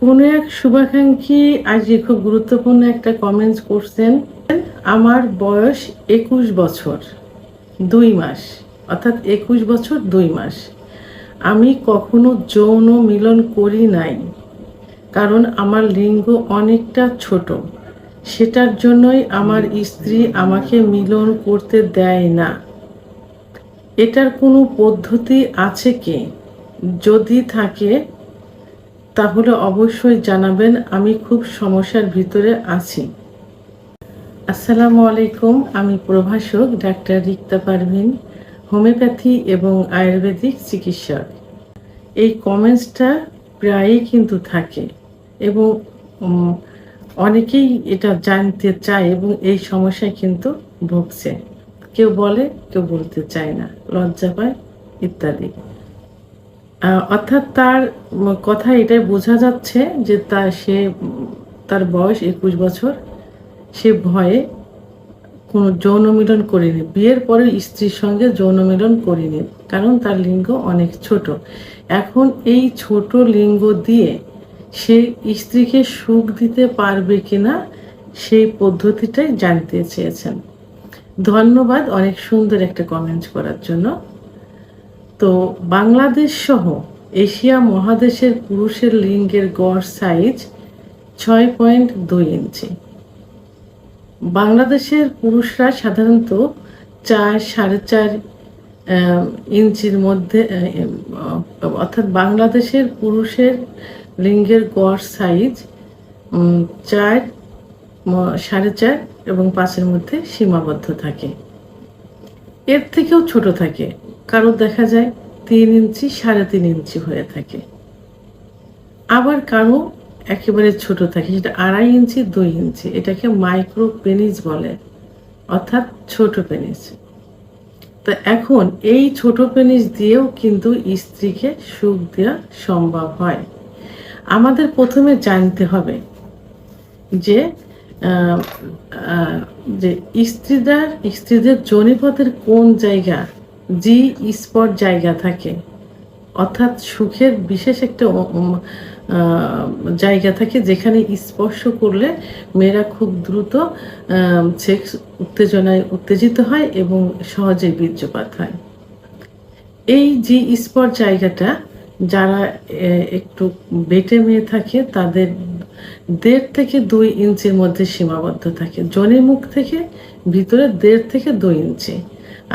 কোনো এক শুভাকাঙ্ক্ষী আজকে খুব গুরুত্বপূর্ণ একটা কমেন্টস করছেন। আমার বয়স 21 বছর 2 মাস, অর্থাৎ 21 বছর 2 মাস। আমি কখনো যৌন মিলন করি নাই, কারণ আমার লিঙ্গ অনেকটা ছোট। সেটার জন্যই আমার স্ত্রী আমাকে মিলন করতে দেয় না। এটার কোনো পদ্ধতি আছে কি? যদি থাকে তাহলে অবশ্যই জানাবেন, আমি খুব সমস্যার ভিতরে আছি। আসসালামু আলাইকুম, আমি প্রভাষক ডাক্তার রিক্তা পারভিন, হোমিওপ্যাথি এবং আয়ুর্বেদিক চিকিৎসক। এই কমেন্টসটা প্রায়ই কিন্তু থাকে এবং অনেকেই এটা জানতে চায় এবং এই সমস্যায় কিন্তু ভুগছে। কেউ বলে, কেউ বলতে চায় না, লজ্জা পায় ইত্যাদি। অর্থাৎ তার কথায় এটাই বোঝা যাচ্ছে যে তার বয়স 21 বছর। সে ভয়ে কোনো যৌন মিলন করেনি, বিয়ের পরে স্ত্রীর সঙ্গে যৌন মিলন করেনি, কারণ তার লিঙ্গ অনেক ছোট। এখন এই ছোট লিঙ্গ দিয়ে সে স্ত্রীকে সুখ দিতে পারবে কিনা সেই পদ্ধতিটাই জানতে চেয়েছেন। ধন্যবাদ অনেক সুন্দর একটা কমেন্ট করার জন্য। তো বাংলাদেশ সহ এশিয়া মহাদেশের পুরুষের লিঙ্গের গড় সাইজ 6.2 ইঞ্চি। বাংলাদেশের পুরুষরা সাধারণত 4-4.5 ইঞ্চির মধ্যে, অর্থাৎ বাংলাদেশের পুরুষের লিঙ্গের গড় সাইজ 4, 4.5 এবং 5-এর মধ্যে সীমাবদ্ধ থাকে। এর থেকেও ছোট থাকে, কারো দেখা যায় 3 ইঞ্চি, 3.5 ইঞ্চি হয়ে থাকে। আবার কারো একেবারে ছোট থাকে, যেটা 2.5 ইঞ্চি, 2 ইঞ্চি। এটাকে মাইক্রো পেনিস বলে, অর্থাৎ ছোট পেনিস। তো এখন এই ছোট পেনিস দিয়েও কিন্তু স্ত্রীকে সুখ দেওয়া সম্ভব হয়। আমাদের প্রথমে জানতে হবে যে স্ত্রীদের যোনিপথের কোন জায়গা জি স্পট জায়গা থাকে, অর্থাৎ সুখের বিশেষ একটা জায়গা থাকে যেখানে স্পর্শ করলে মেয়েরা খুব দ্রুত সেক্স উত্তেজনায় উত্তেজিত হয় এবং সহজে বীর্যপাত হয়। এই জি স্পট জায়গাটা যারা একটু বেটে মেয়ে থাকে তাদের 1.5 থেকে 2 ইঞ্চির মধ্যে সীমাবদ্ধ থাকে। যোনির মুখ থেকে ভিতরে 1.5 থেকে 2 ইঞ্চি।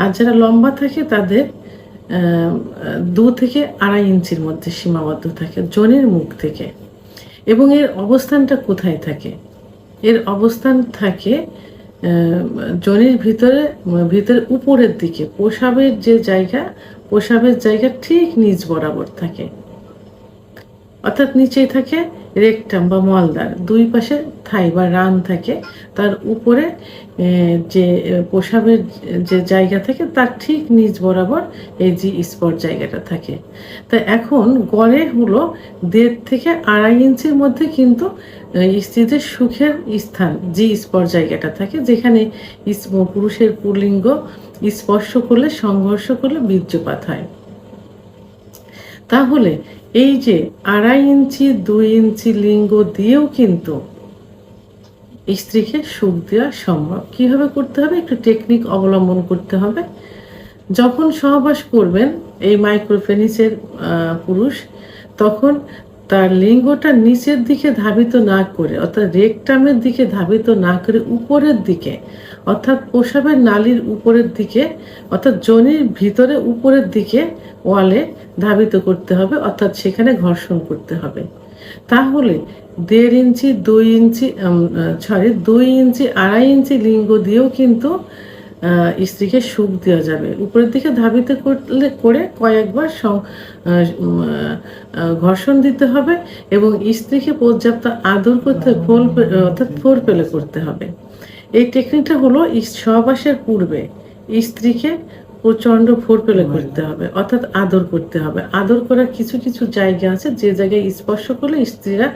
আর যারা লম্বা থাকে তাদের 2 থেকে 2.5 ইঞ্চির মধ্যে সীমাবদ্ধ থাকে যোনির মুখ থেকে। এবং এর অবস্থানটা কোথায় থাকে? এর অবস্থান থাকে যোনির ভিতরে উপরের দিকে, প্রসাবের জায়গা ঠিক নিচ বরাবর থাকে, অর্থাৎ নিচেই থাকে রেকটাম বা মলদ্বার, দুই পাশে থাই বা রান থাকে, তার উপরে যে প্রসাবের যে জায়গা থাকে তার ঠিক নিচ বরাবর এই জি স্পট জায়গাটা থাকে। তা এখন গড়ে হলো 1.5 থেকে 2.5 ইঞ্চির মধ্যে কিন্তু স্ত্রীদের সুখের স্থান জি স্পট জায়গাটা থাকে, যেখানে পুরুষের পুল্লিঙ্গ স্পর্শ করলে, সংঘর্ষ করলে বীর্যপাত হয়। তাহলে এই যে 2.5 ইঞ্চি 2 ইঞ্চি লিঙ্গ দিয়েও কিন্তু স্ত্রীকে সুখ দেওয়া সম্ভব। কিভাবে করতে হবে? একটু টেকনিক অবলম্বন করতে হবে। যখন সহবাস করবেন এই মাইক্রোপেনিসের পুরুষ, তখন তার লিঙ্গটা নিচের দিকে ধাবিত না করে, অর্থাৎ রেকটামের দিকে ধাবিত না করে উপরের দিকে, অর্থাৎ প্রসাবের নালীর উপরের দিকে, অর্থাৎ যোনির ভিতরে উপরের দিকে ওয়ালে ধাবিত করতে হবে, অর্থাৎ সেখানে ঘর্ষণ করতে হবে। তাহলে 1.5 ইঞ্চি 2 ইঞ্চি 2 ইঞ্চি 2.5 ইঞ্চি লিঙ্গ দিয়েও কিন্তু স্ত্রীকে সুখ দেওয়া যাবে। উপরের দিকে ধাবিত করে কয়েকবার ঘর্ষণ দিতে হবে এবং স্ত্রীকে পর্যাপ্ত আদর করতে, অর্থাৎ ফোর পেলে করতে হবে। এই টেকনিকটা হলো সহবাসের পূর্বে স্ত্রীকে প্রচণ্ড ফোর পেলে করতে হবে, অর্থাৎ আদর করতে হবে। আদর করার কিছু কিছু জায়গা আছে যে জায়গায় স্পর্শ করলে স্ত্রীরা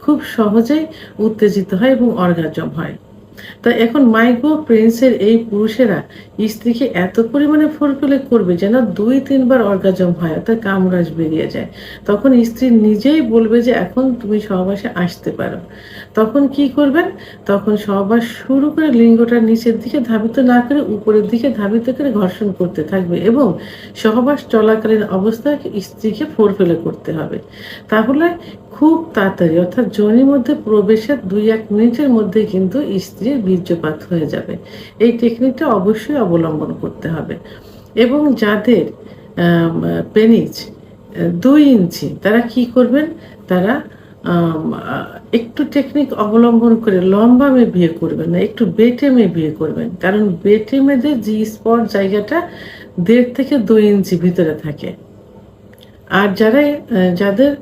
খুব সহজেই উত্তেজিত হয় এবং অর্গাজম হয়। তা এখন মাইগো প্রিন্সের এই পুরুষেরা স্ত্রীকে এত পরিমাণে ফোরফেলে করবে যেন 2-3 বার অর্গাজম হয়, অর্থাৎ কামরাজ বেরিয়ে যায়। তখন স্ত্রী নিজেই বলবে যে এখন তুমি সহবাসে আসতে পারো। তখন কি করবেন? তখন সহবাস শুরু করে লিঙ্গটা নিচের দিকে ধাবিত না করে উপরের দিকে ধাবিত করে ঘর্ষণ করতে থাকবে এবং সহবাস চলাকালীন অবস্থায় স্ত্রীকে ফোরফেলে করতে হবে। তাহলে খুব তাড়াতাড়ি অর্থাৎ যোনির মধ্যে প্রবেশের 2-1 মিনিটের মধ্যে কিন্তু স্ত্রীর বীর্যপাত হয়ে যাবে। এই টেকনিকটা অবশ্যই অবলম্বন করতে হবে। এবং যাদের পেনিস 2 ইঞ্চি তারা কি করবেন? তারা একটু টেকনিক অবলম্বন করে লম্বা মেয়ে বিয়ে করবেন না, একটু বেটে মেয়ে বিয়ে করবেন। কারণ বেটে মেয়েদের জি স্পট জায়গাটা 1.5 থেকে 2 ইঞ্চি ভিতরে থাকে। আর যাদের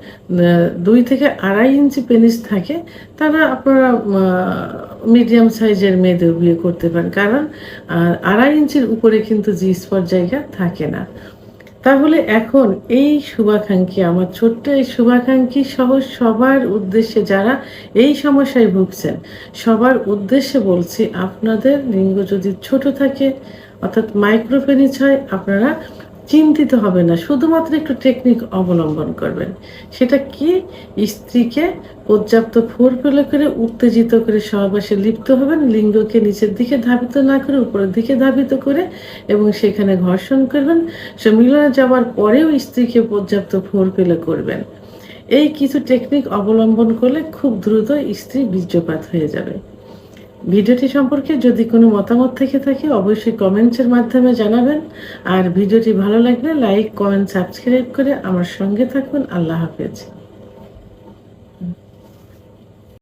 2 থেকে 2.5 ইঞ্চি পেনিস থাকে তারা আপনারা মিডিয়াম সাইজের মেয়েদের বিয়ে করতে পারেন, কারণ 2.5 ইঞ্চির উপরে কিন্তু জি স্পট জায়গা থাকে না। তাহলে এখন এই শুভাকাঙ্ক্ষী, আমার ছোট্ট এই শুভাকাঙ্ক্ষী সহ সবার উদ্দেশ্যে, যারা এই সমস্যায় ভুগছেন সবার উদ্দেশ্যে বলছি, আপনাদের লিঙ্গ যদি ছোট থাকে অর্থাৎ মাইক্রোপেনিস হয়, আপনারা চিন্তিত হবে না, শুধুমাত্র একটু টেকনিক অবলম্বন করবেন। সেটা কি? স্ত্রীকে পর্যাপ্ত ফোরফেলে করে উত্তেজিত করে সহবাসে লিপ্ত হবেন, লিঙ্গকে নিচের দিকে ধাবিত না করে উপরের দিকে ধাবিত করে, এবং সেখানে ঘর্ষণ করবেন। সে মিলনে যাওয়ার পরেও স্ত্রীকে পর্যাপ্ত ফোরফেলে করবেন। এই কিছু টেকনিক অবলম্বন করলে খুব দ্রুত স্ত্রী বীর্যপাত হয়ে যাবে। ভিডিওটি সম্পর্কে যদি কোনো মতামত থেকে থাকে অবশ্যই কমেন্টসের মাধ্যমে জানাবেন। আর ভিডিওটি ভালো লাগলে লাইক, কমেন্ট, সাবস্ক্রাইব করে আমার সঙ্গে থাকুন। আল্লাহ হাফেজ।